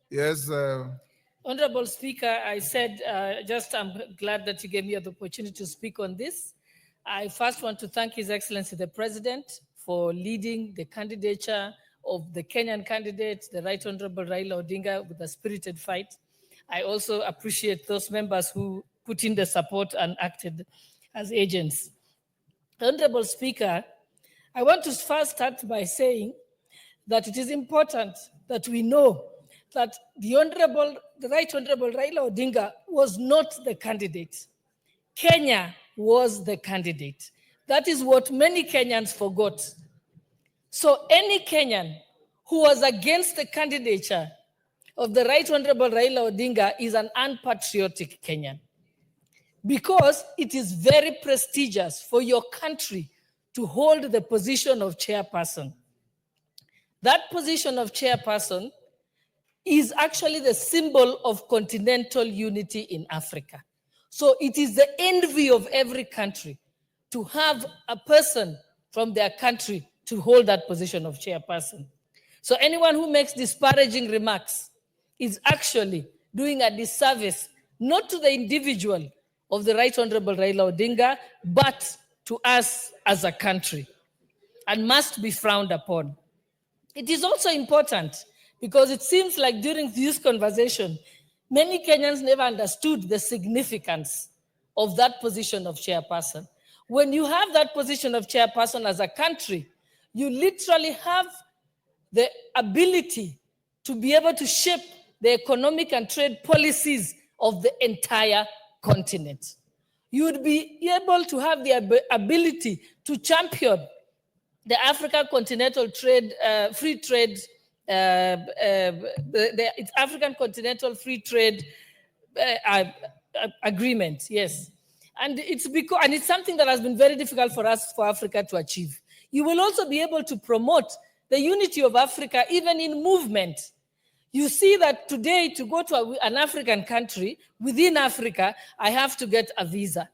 Yes. Honorable Speaker, I said I'm glad that you gave me the opportunity to speak on this. I first want to thank His Excellency the President for leading the candidature of the Kenyan candidate, the Right Honorable Raila Odinga, with a spirited fight. I also appreciate those members who put in the support and acted as agents. Honorable Speaker, I want to first start by saying that it is important that we know that the Right Honorable Raila Odinga was not the candidate. Kenya was the candidate. That is what many Kenyans forgot. So any Kenyan who was against the candidature of the Right Honorable Raila Odinga is an unpatriotic Kenyan, because it is very prestigious for your country to hold the position of chairperson. That position of chairperson is actually the symbol of continental unity in Africa. So it is the envy of every country to have a person from their country to hold that position of chairperson. So anyone who makes disparaging remarks is actually doing a disservice, not to the individual of the Right Honorable Raila Odinga, but to us as a country, and must be frowned upon. It is also important because it seems like during this conversation, many Kenyans never understood the significance of that position of chairperson. When you have that position of chairperson as a country, you literally have the ability to be able to shape the economic and trade policies of the entire continent. You would be able to have the ability to champion the African Continental Trade, Free Trade, it's African Continental Free Trade Agreement, yes. And it's something that has been very difficult for us, for Africa to achieve. You will also be able to promote the unity of Africa, even in movement. You see that today, to go to an African country, within Africa, I have to get a visa.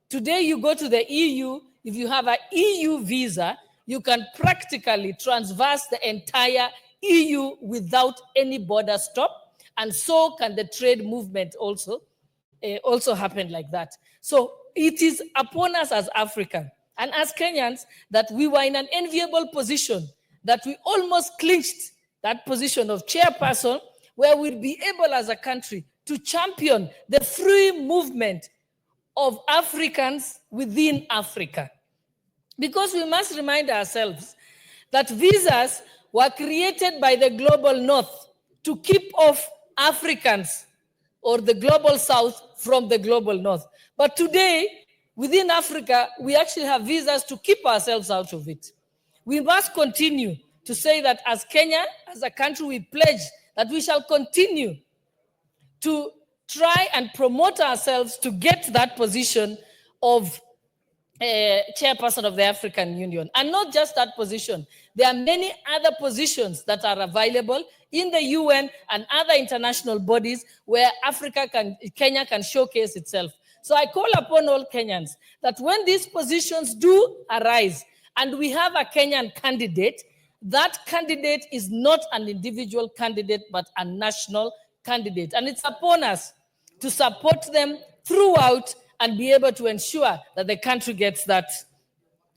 Today, you go to the EU, if you have an EU visa, you can practically transverse the entire EU without any border stop, and so can the trade movement also happen like that. So it is upon us as Africa and as Kenyans that we were in an enviable position, that we almost clinched that position of chairperson, where we'd be able as a country to champion the free movement of Africans within Africa. Because we must remind ourselves that visas were created by the global north to keep off Africans or the global south from the global north. But today, within Africa, we actually have visas to keep ourselves out of it. We must continue to say that as Kenya, as a country, we pledge that we shall continue to try and promote ourselves to get that position of chairperson of the African Union. And not just that position. There are many other positions that are available in the UN and other international bodies where Kenya can showcase itself. So I call upon all Kenyans that when these positions do arise and we have a Kenyan candidate, that candidate is not an individual candidate, but a national candidate. And it's upon us to support them throughout and be able to ensure that the country gets that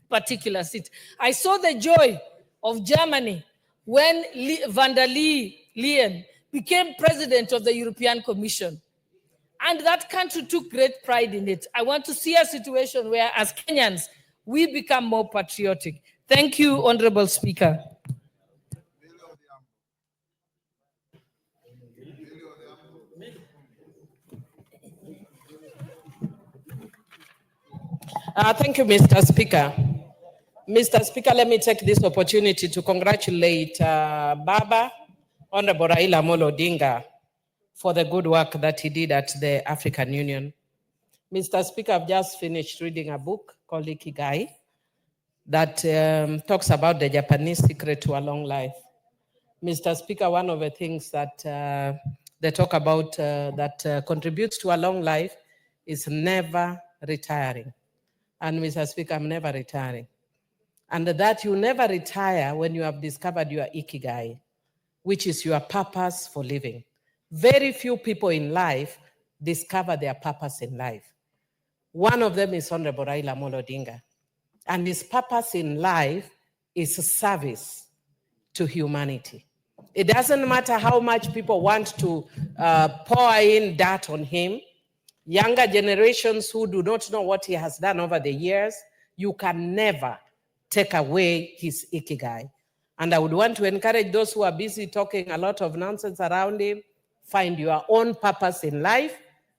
particular seat. I saw the joy of Germany when van der Leyen became president of the European Commission. And that country took great pride in it. I want to see a situation where, as Kenyans, we become more patriotic. Thank you, Honorable Speaker. Thank you, Mr. Speaker. Mr. Speaker, let me take this opportunity to congratulate Baba, Honorable Raila Amolo Odinga, for the good work that he did at the African Union. Mr. Speaker, I've just finished reading a book called Ikigai that talks about the Japanese secret to a long life. Mr. Speaker, one of the things that they talk about that contributes to a long life is never retiring. And Mr. Speaker, I'm never retiring. And that you never retire when you have discovered your Ikigai, which is your purpose for living. very few people in life discover their purpose in life. One of them is Honorable Raila Odinga. And his purpose in life is service to humanity. It doesn't matter how much people want to pour in dirt on him. Younger generations who do not know what he has done over the years, you can never take away his ikigai. And I would want to encourage those who are busy talking a lot of nonsense around him, find your own purpose in life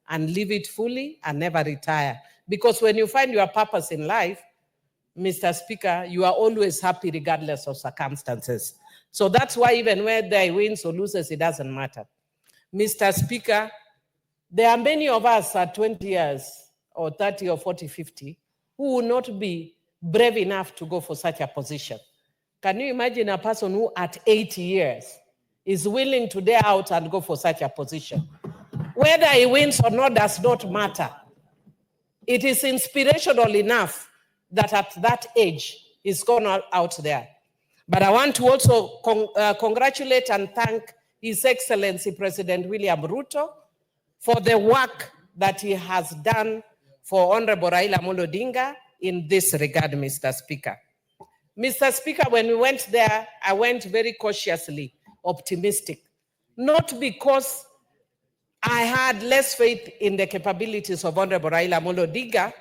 and live it fully and never retire. Because when you find your purpose in life, Mr. Speaker, you are always happy regardless of circumstances. So that's why even whether he wins or loses, it doesn't matter. Mr. Speaker, there are many of us at 20 years or 30 or 40, 50 who will not be brave enough to go for such a position. Can you imagine a person who at 80 years is willing to dare out and go for such a position? Whether he wins or not does not matter. It is inspirational enough that at that age he's gone out there. But I want to also congratulate and thank His Excellency President William Ruto for the work that he has done for Honorable Raila Odinga in this regard, Mr. Speaker. Mr. Speaker, when we went there, I went very cautiously optimistic, not because I had less faith in the capabilities of Honorable Raila Odinga,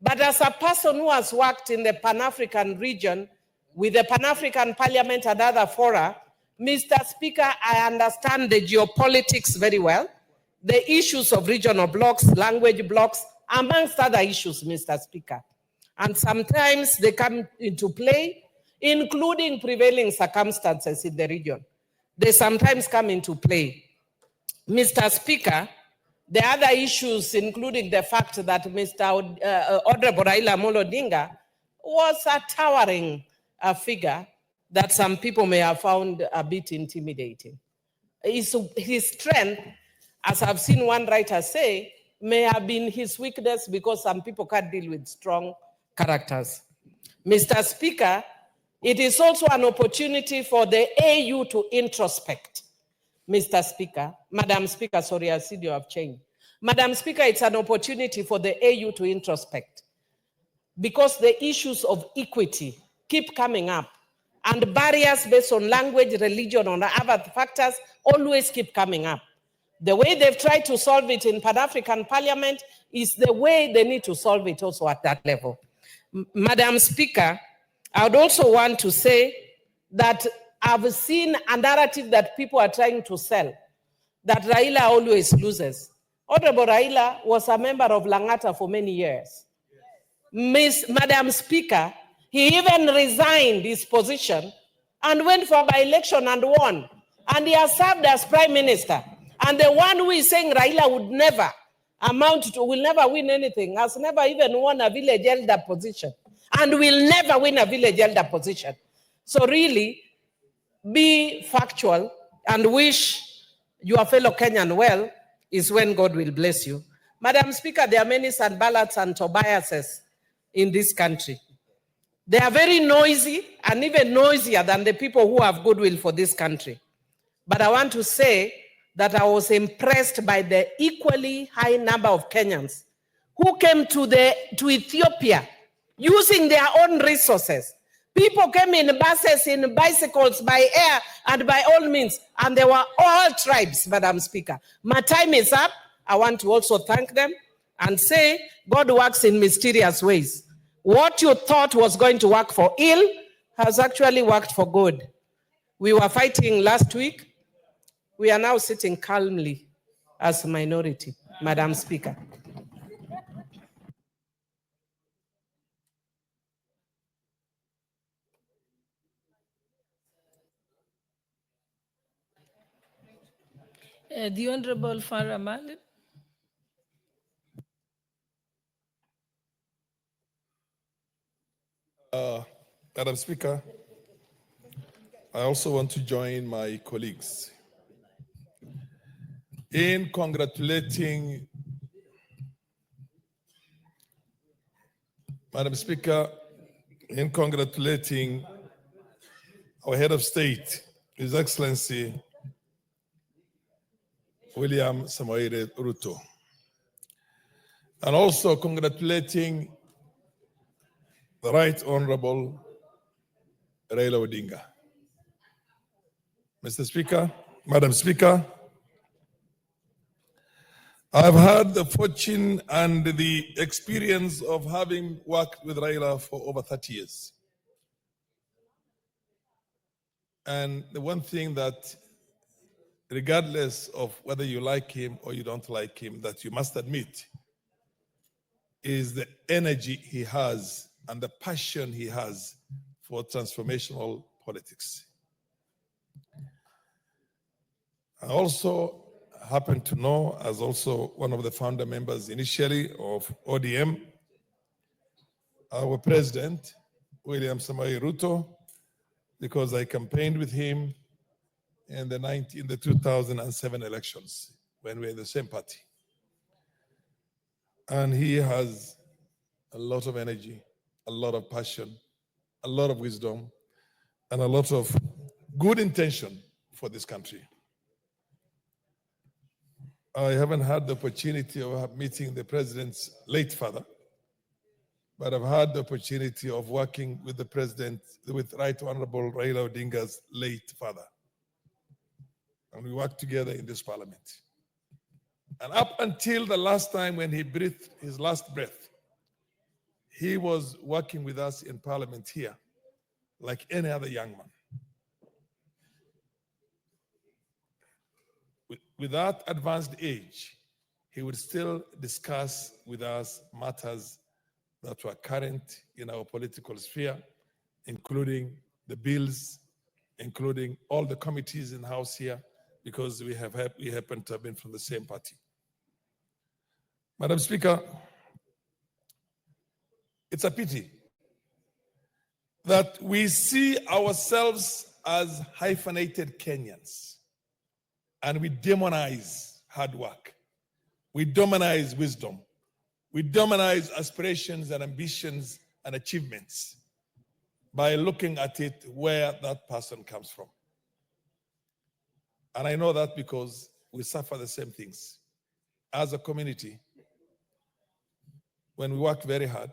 but as a person who has worked in the Pan-African region with the Pan-African Parliament and other fora, Mr. Speaker, I understand the geopolitics very well, the issues of regional blocks, language blocks, amongst other issues, Mr. Speaker. And sometimes they come into play, including prevailing circumstances in the region. They sometimes come into play. Mr. Speaker, the other issues, including the fact that Mr. Honorable Raila Odinga was a towering figure that some people may have found a bit intimidating. His strength, as I've seen one writer say, may have been his weakness because some people can't deal with strong characters. Mr. Speaker, it is also an opportunity for the AU to introspect. Mr. Speaker, Madam Speaker, sorry, I see you have changed. Madam Speaker, it's an opportunity for the AU to introspect because the issues of equity keep coming up and barriers based on language, religion, or other factors always keep coming up. The way they've tried to solve it in Pan-African Parliament is the way they need to solve it also at that level. Madam Speaker, I would also want to say that I've seen a narrative that people are trying to sell, that Raila always loses. Honorable Raila was a member of Langata for many years. Madam Speaker, he even resigned his position and went for by-election and won. And he has served as Prime Minister. And the one who is saying Raila would never will never win anything, has never even won a village elder position, and will never win a village elder position. So really, be factual and wish your fellow Kenyan well is when God will bless you. Madam Speaker, there are many Sanballats and Tobiases in this country. They are very noisy and even noisier than the people who have goodwill for this country. But I want to say that I was impressed by the equally high number of Kenyans who came to Ethiopia using their own resources. People came in buses, in bicycles, by air, and by all means, and they were all tribes, Madam Speaker. My time is up. I want to also thank them and say God works in mysterious ways. What you thought was going to work for ill has actually worked for good. We were fighting last week. We are now sitting calmly as a minority, Madam Speaker. The Honorable Farah Maalim. Madam Speaker, I also want to join my colleagues in congratulating, Madam Speaker, in congratulating our head of state, His Excellency William Samoei Ruto. And also congratulating the Right Honorable Raila Odinga. Mr. Speaker, Madam Speaker, I've had the fortune and the experience of having worked with Raila for over 30 years. And the one thing that, regardless of whether you like him or you don't like him, that you must admit is the energy he has and the passion he has for transformational politics. I also happen to know, as also one of the founder members initially of ODM, our president, William Samoei Ruto, because I campaigned with him in the 2007 elections when we were in the same party. And he has a lot of energy, a lot of passion, a lot of wisdom, and a lot of good intention for this country. I haven't had the opportunity of meeting the president's late father, but I've had the opportunity of working with the president, with Right Honorable Raila Odinga's late father. And we worked together in this parliament. And up until the last time when he breathed his last breath, he was working with us in parliament here like any other young man. With that advanced age, he would still discuss with us matters that were current in our political sphere, including the bills, including all the committees in the House here, because we happen to have been from the same party. Madam Speaker, it's a pity that we see ourselves as hyphenated Kenyans and we demonize hard work. We demonize wisdom. We demonize aspirations and ambitions and achievements by looking at it where that person comes from. And I know that because we suffer the same things. As a community, when we work very hard,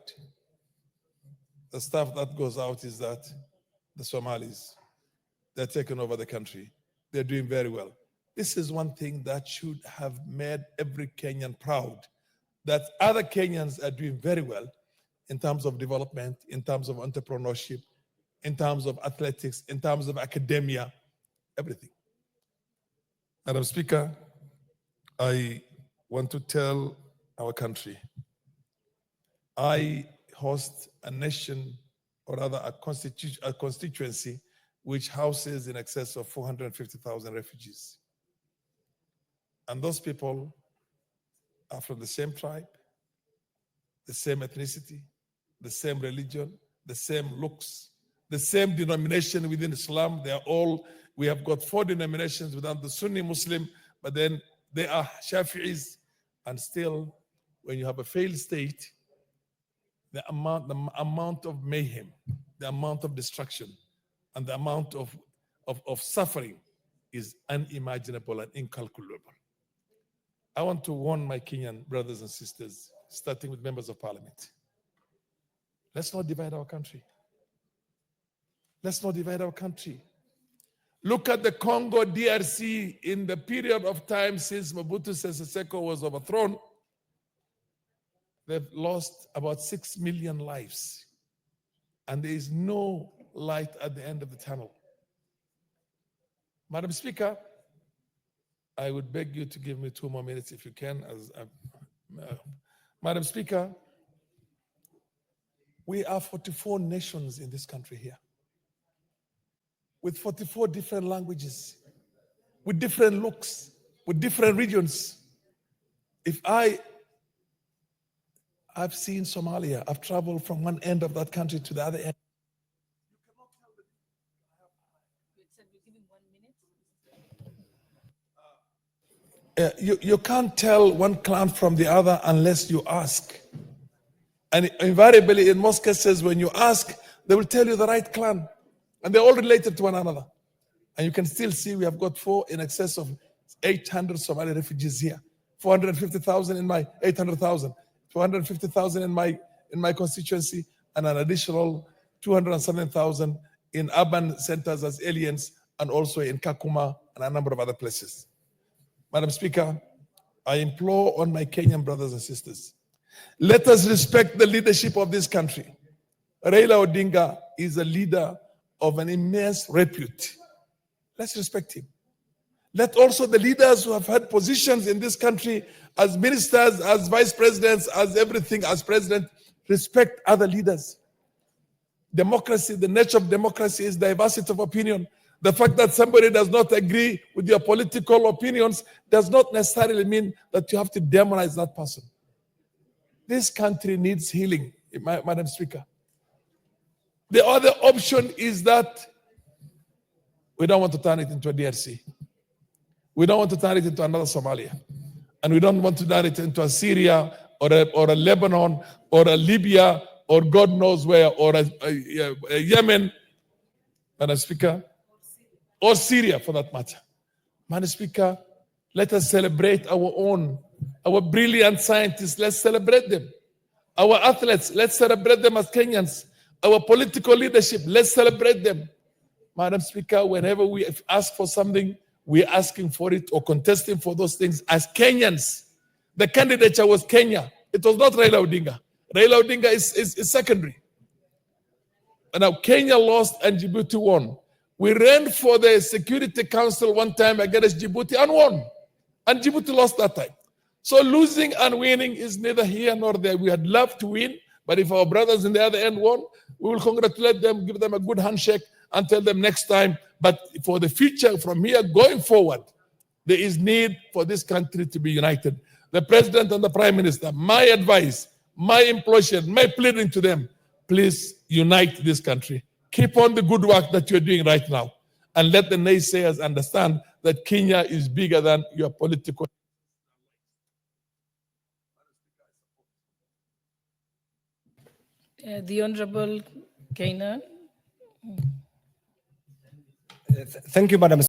the stuff that goes out is that the Somalis, they're taking over the country. They're doing very well. This is one thing that should have made every Kenyan proud, that other Kenyans are doing very well in terms of development, in terms of entrepreneurship, in terms of athletics, in terms of academia, everything. Madam Speaker, I want to tell our country, I host a nation, or rather a constituency, which houses in excess of 450,000 refugees. And those people are from the same tribe, the same ethnicity, the same religion, the same looks, the same denomination within Islam. They are all, we have got 4 denominations within the Sunni Muslim, but then they are Shafi'is. And still, when you have a failed state, the amount of mayhem, the amount of destruction, and the amount of suffering is unimaginable and incalculable. I want to warn my Kenyan brothers and sisters, starting with members of parliament. Let's not divide our country. Let's not divide our country. Look at the Congo DRC in the period of time since Mobutu Sese Seko was overthrown. They've lost about 6 million lives. And there is no light at the end of the tunnel. Madam Speaker, I would beg you to give me 2 more minutes if you can. Madam Speaker, we are 44 nations in this country here, with 44 different languages, with different looks, with different regions. If I've seen Somalia, I've traveled from one end of that country to the other end. You can't tell one clan from the other unless you ask. And invariably, in most cases, when you ask, they will tell you the right clan. And they're all related to one another. And you can still see we have got in excess of 800 Somali refugees here, 450,000 in my 800,000, 450,000 in my constituency, and an additional 207,000 in urban centers as aliens, and also in Kakuma and a number of other places. Madam Speaker, I implore on my Kenyan brothers and sisters, let us respect the leadership of this country. Raila Odinga is a leader of an immense repute. Let's respect him. Let also the leaders who have had positions in this country as ministers, as vice presidents, as everything, as president, respect other leaders. Democracy, the nature of democracy is diversity of opinion. The fact that somebody does not agree with your political opinions does not necessarily mean that you have to demonize that person. This country needs healing, Madam Speaker. The other option is that we don't want to turn it into a DRC. We don't want to turn it into another Somalia. And we don't want to turn it into a Syria or a Lebanon or a Libya or God knows where, or a Yemen, Madam Speaker, or Syria for that matter. Madam Speaker, let us celebrate our brilliant scientists, let's celebrate them. Our athletes, let's celebrate them as Kenyans. Our political leadership, let's celebrate them. Madam Speaker, whenever we ask for something, we're asking for it or contesting for those things as Kenyans. The candidature was Kenya. It was not Raila Odinga. Raila Odinga is secondary. And now Kenya lost and Djibouti won. We ran for the Security Council one time against Djibouti and won. And Djibouti lost that time. So losing and winning is neither here nor there. We had loved to win, but if our brothers in the other end won, we will congratulate them, give them a good handshake, and tell them next time. But for the future, from here going forward, there is need for this country to be united. The President and the Prime Minister, my advice, my implosion, my pleading to them, please unite this country. Keep on the good work that you're doing right now. And let the naysayers understand that Kenya is bigger than your political. The Honorable Kaina. Thank you, Madam